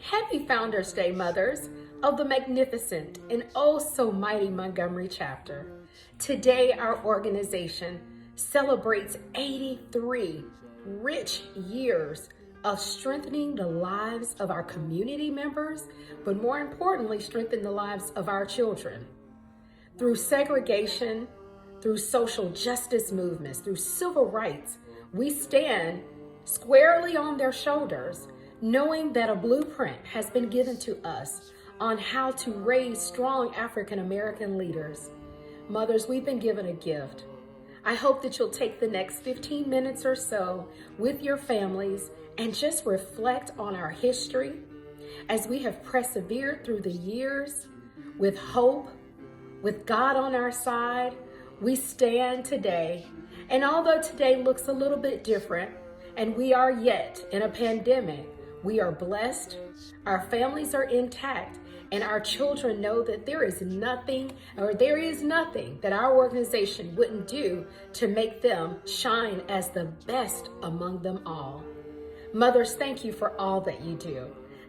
Happy Founders Day, mothers of the magnificent and oh so mighty Montgomery chapter. Today, our organization celebrates 83 rich years of strengthening the lives of our community members, but more importantly, strengthen the lives of our children. Through segregation, through social justice movements, through civil rights, we stand squarely on their shoulders, knowing that a blueprint has been given to us on how to raise strong African American leaders. Mothers, we've been given a gift. I hope that you'll take the next 15 minutes or so with your families and just reflect on our history as we have persevered through the years with hope, with God on our side. We stand today, and although today looks a little bit different, and we are yet in a pandemic, we are blessed, our families are intact, and our children know that there is nothing that our organization wouldn't do to make them shine as the best among them all. Mothers, thank you for all that you do.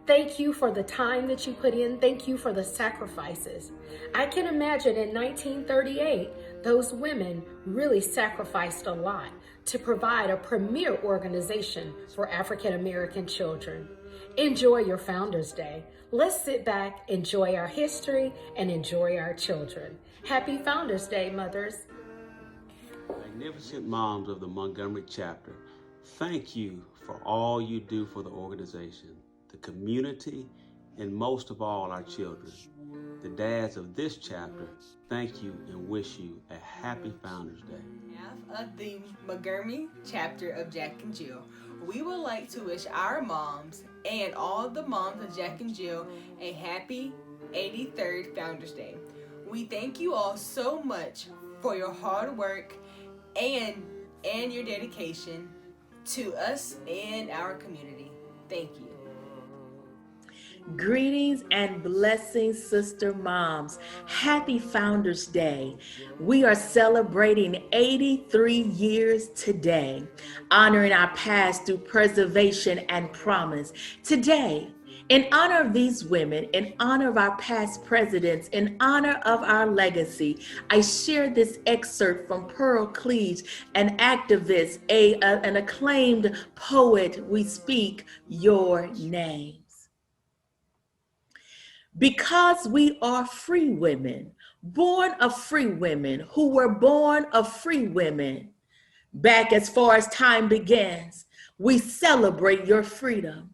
Thank you for the time that you put in. Thank you for the sacrifices. I can imagine in 1938, those women really sacrificed a lot to provide a premier organization for African American children. Enjoy your Founders Day. Let's sit back, enjoy our history, and enjoy our children. Happy Founders Day, mothers. Magnificent moms of the Montgomery chapter, thank you for all you do for the organization, the community, and most of all, our children. The dads of this chapter, thank you and wish you a happy Founders Day. On behalf of the Montgomery chapter of Jack and Jill, we would like to wish our moms and all the moms of Jack and Jill a happy 83rd Founders Day. We thank you all so much for your hard work and your dedication to us and our community. Thank you. Greetings and blessings, sister moms. Happy Founders Day. We are celebrating 83 years today, honoring our past through preservation and promise. Today, in honor of these women, in honor of our past presidents, in honor of our legacy, I share this excerpt from Pearl Cleage, an activist, an acclaimed poet. We speak your name. Because we are free women, born of free women, who were born of free women, back as far as time begins, we celebrate your freedom.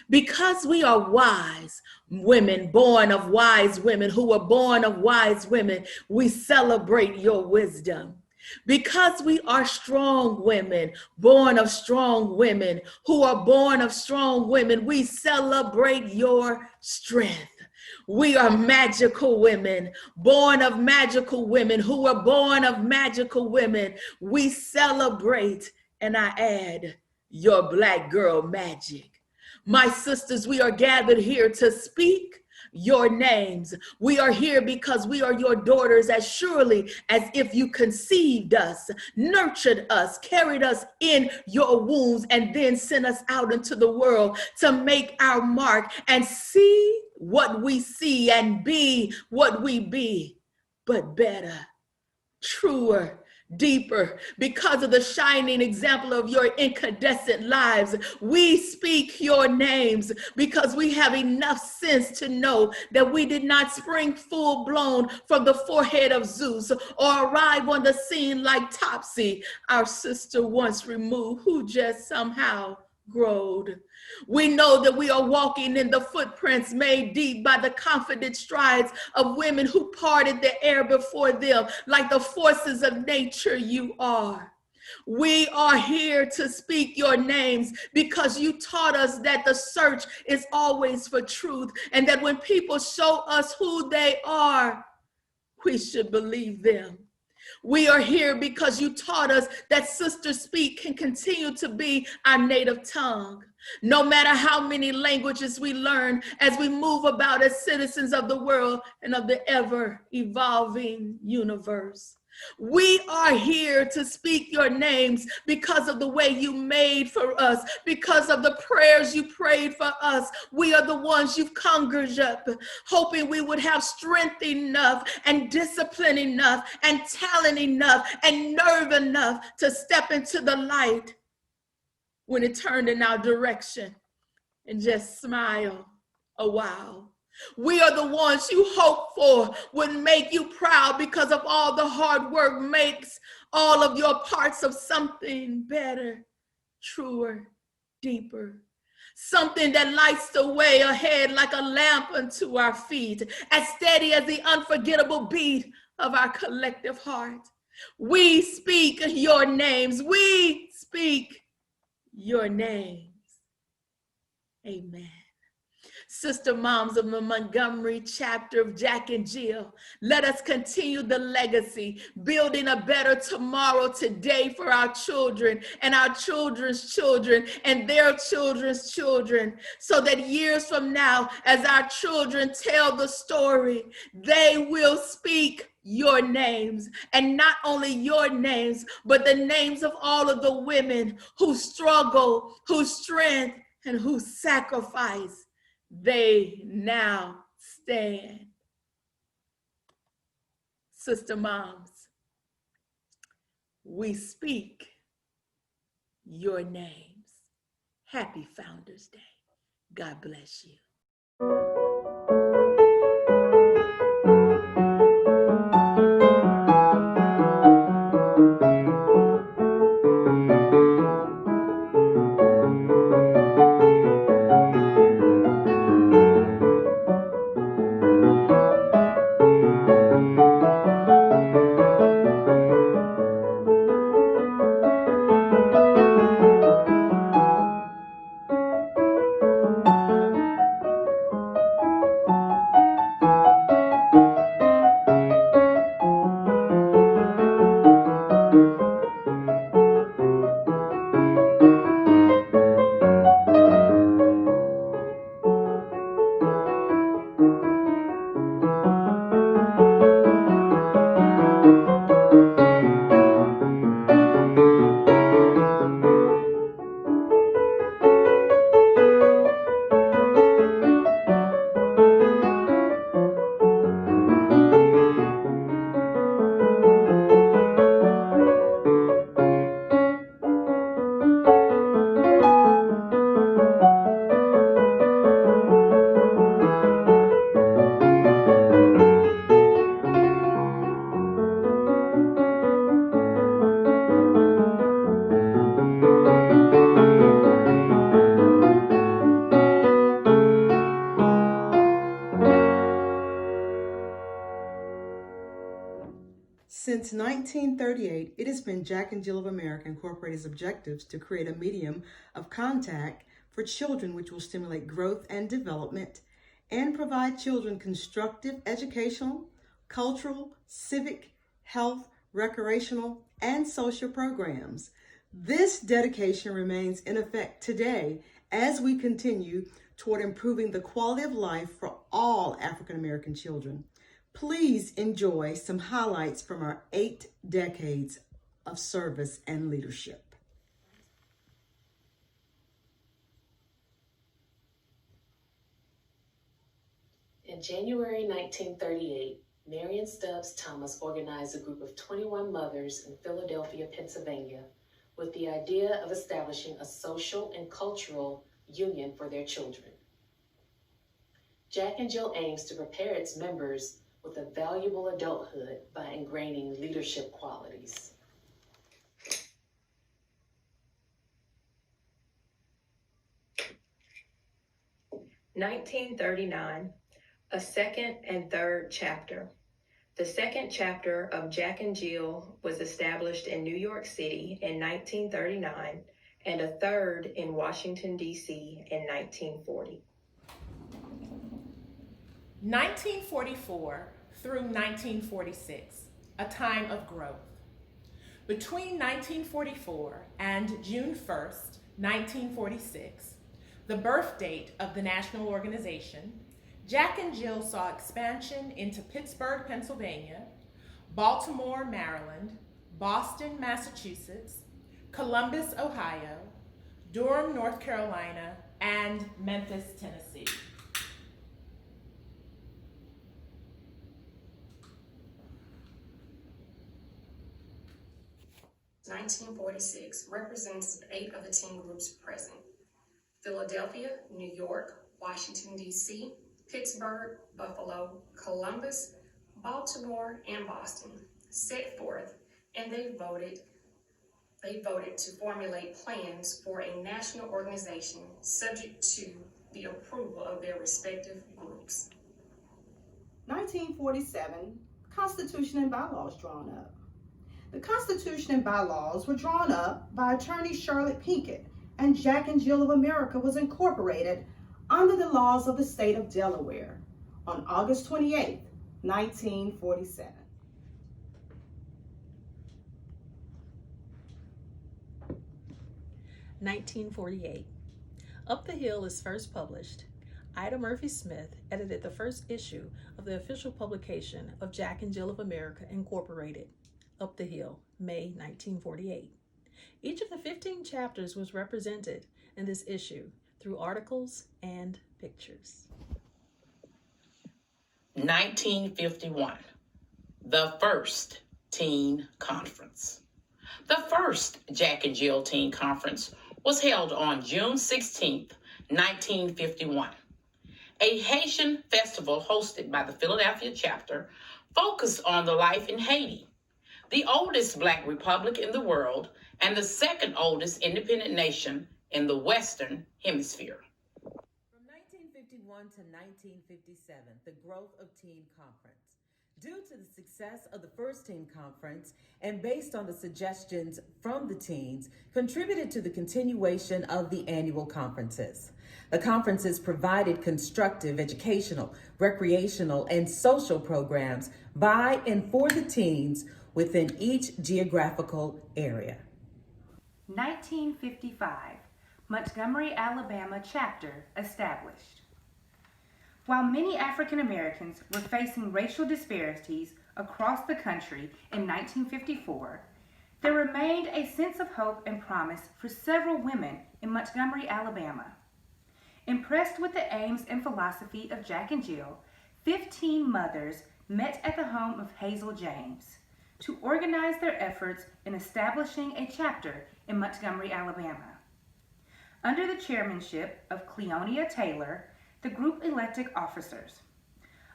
Because we are wise women, born of wise women, who were born of wise women, we celebrate your wisdom. Because we are strong women, born of strong women, who are born of strong women, we celebrate your strength. We are magical women, born of magical women, who were born of magical women. We celebrate, and I add, your Black girl magic. My sisters, we are gathered here to speak your names. We are here because we are your daughters, as surely as if you conceived us, nurtured us, carried us in your wombs, and then sent us out into the world to make our mark and see what we see and be what we be, but better, truer, deeper. Because of the shining example of your incandescent lives, we speak your names because we have enough sense to know that we did not spring full blown from the forehead of Zeus or arrive on the scene like Topsy, our sister once removed, who just somehow growed. We know that we are walking in the footprints made deep by the confident strides of women who parted the air before them like the forces of nature you are. We are here to speak your names because you taught us that the search is always for truth, and that when people show us who they are, we should believe them. We are here because you taught us that sister speak can continue to be our native tongue. No matter how many languages we learn as we move about as citizens of the world and of the ever evolving universe. We are here to speak your names because of the way you made for us, because of the prayers you prayed for us. We are the ones you've conjured up, hoping we would have strength enough and discipline enough and talent enough and nerve enough to step into the light when it turned in our direction and just smile a while. We are the ones you hope for would make you proud because of all the hard work makes all of your parts of something better, truer, deeper. Something that lights the way ahead like a lamp unto our feet, as steady as the unforgettable beat of our collective heart. We speak your names. We speak your names. Amen. Sister moms of the Montgomery chapter of Jack and Jill, let us continue the legacy, building a better tomorrow today for our children and our children's children and their children's children, so that years from now, as our children tell the story, they will speak your names, and not only your names, but the names of all of the women who struggle, whose strength, and whose sacrifice they now stand. Sister moms, we speak your names. Happy Founders Day. God bless you. Since 1938, it has been Jack and Jill of America Incorporated's objectives to create a medium of contact for children which will stimulate growth and development and provide children constructive educational, cultural, civic, health, recreational, and social programs. This dedication remains in effect today as we continue toward improving the quality of life for all African American children. Please enjoy some highlights from our 8 decades of service and leadership. In January 1938, Marion Stubbs Thomas organized a group of 21 mothers in Philadelphia, Pennsylvania, with the idea of establishing a social and cultural union for their children. Jack and Jill aims to prepare its members with a valuable adulthood by ingraining leadership qualities. (1939), a second and third chapter. The second chapter of Jack and Jill was established in New York City in 1939 and a third in Washington, D.C. in 1940. 1944 through 1946, a time of growth. Between 1944 and June 1st, 1946, the birth date of the national organization, Jack and Jill saw expansion into Pittsburgh, Pennsylvania, Baltimore, Maryland, Boston, Massachusetts, Columbus, Ohio, Durham, North Carolina, and Memphis, Tennessee. (1946) represents 8 of the 10 groups present. Philadelphia, New York, Washington, D.C., Pittsburgh, Buffalo, Columbus, Baltimore, and Boston set forth, and they voted to formulate plans for a national organization subject to the approval of their respective groups. 1947, Constitution and bylaws drawn up. The Constitution and bylaws were drawn up by attorney Charlotte Pinkett, and Jack and Jill of America was incorporated under the laws of the state of Delaware on August 28, 1947. (1948) Up the Hill is first published. Ida Murphy Smith edited the first issue of the official publication of Jack and Jill of America Incorporated. Up the Hill, May 1948. Each of the 15 chapters was represented in this issue through articles and pictures. 1951, the first teen conference. The first Jack and Jill Teen Conference was held on June 16, 1951. A Haitian festival hosted by the Philadelphia chapter focused on the life in Haiti, the oldest Black republic in the world and the second oldest independent nation in the Western Hemisphere. From 1951 to 1957, the growth of Teen Conference. Due to the success of the first Teen Conference and based on the suggestions from the teens, contributed to the continuation of the annual conferences. The conferences provided constructive educational, recreational, and social programs by and for the teens within each geographical area. 1955, Montgomery, Alabama chapter established. While many African Americans were facing racial disparities across the country in 1954, there remained a sense of hope and promise for several women in Montgomery, Alabama. Impressed with the aims and philosophy of Jack and Jill, 15 mothers met at the home of Hazel James to organize their efforts in establishing a chapter in Montgomery, Alabama. Under the chairmanship of Cleonia Taylor, the group elected officers.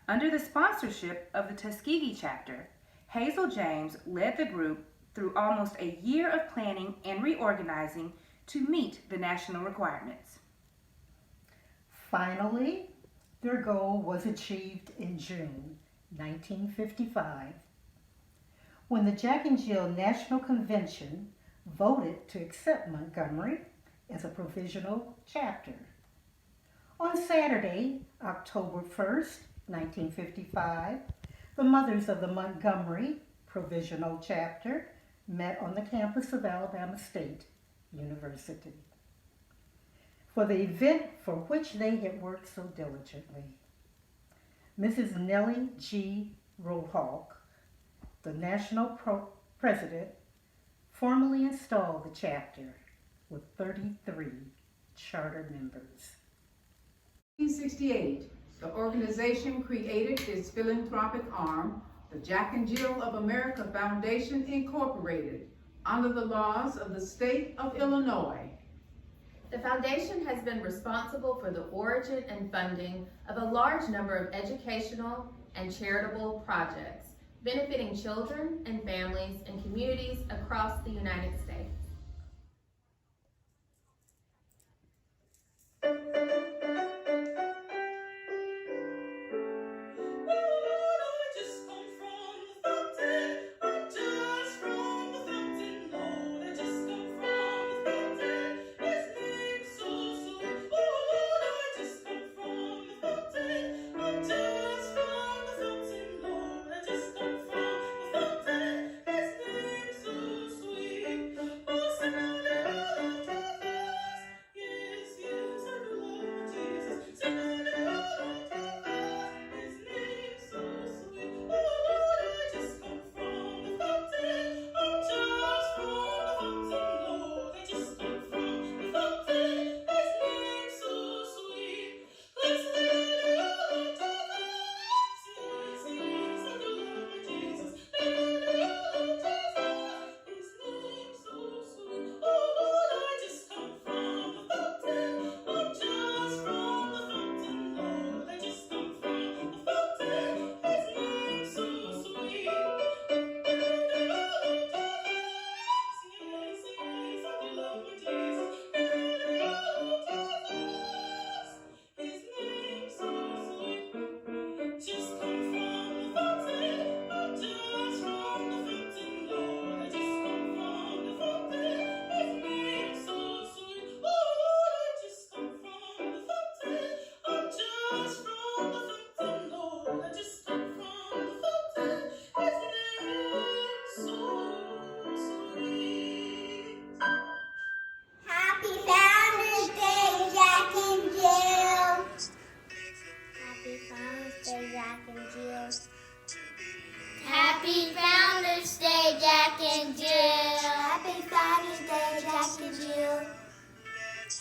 Under the sponsorship of the Tuskegee chapter, Hazel James led the group through almost a year of planning and reorganizing to meet the national requirements. Finally, their goal was achieved in June 1955, when the Jack and Jill National Convention voted to accept Montgomery as a provisional chapter. On Saturday, October 1st, 1955, the mothers of the Montgomery Provisional Chapter met on the campus of Alabama State University for the event for which they had worked so diligently. Mrs. Nellie G. Rohawk, the national president, formally installed the chapter with 33 charter members. 1968, the organization created its philanthropic arm, the Jack and Jill of America Foundation Incorporated, under the laws of the state of Illinois. The foundation has been responsible for the origin and funding of a large number of educational and charitable projects, benefiting children and families and communities across the United States.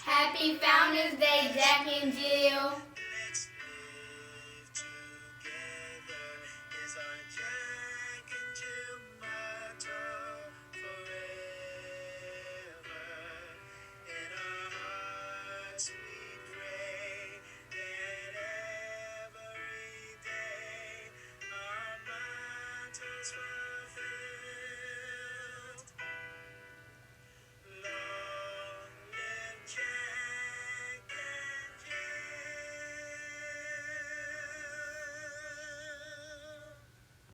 Happy Founders Day, Jack and Jill.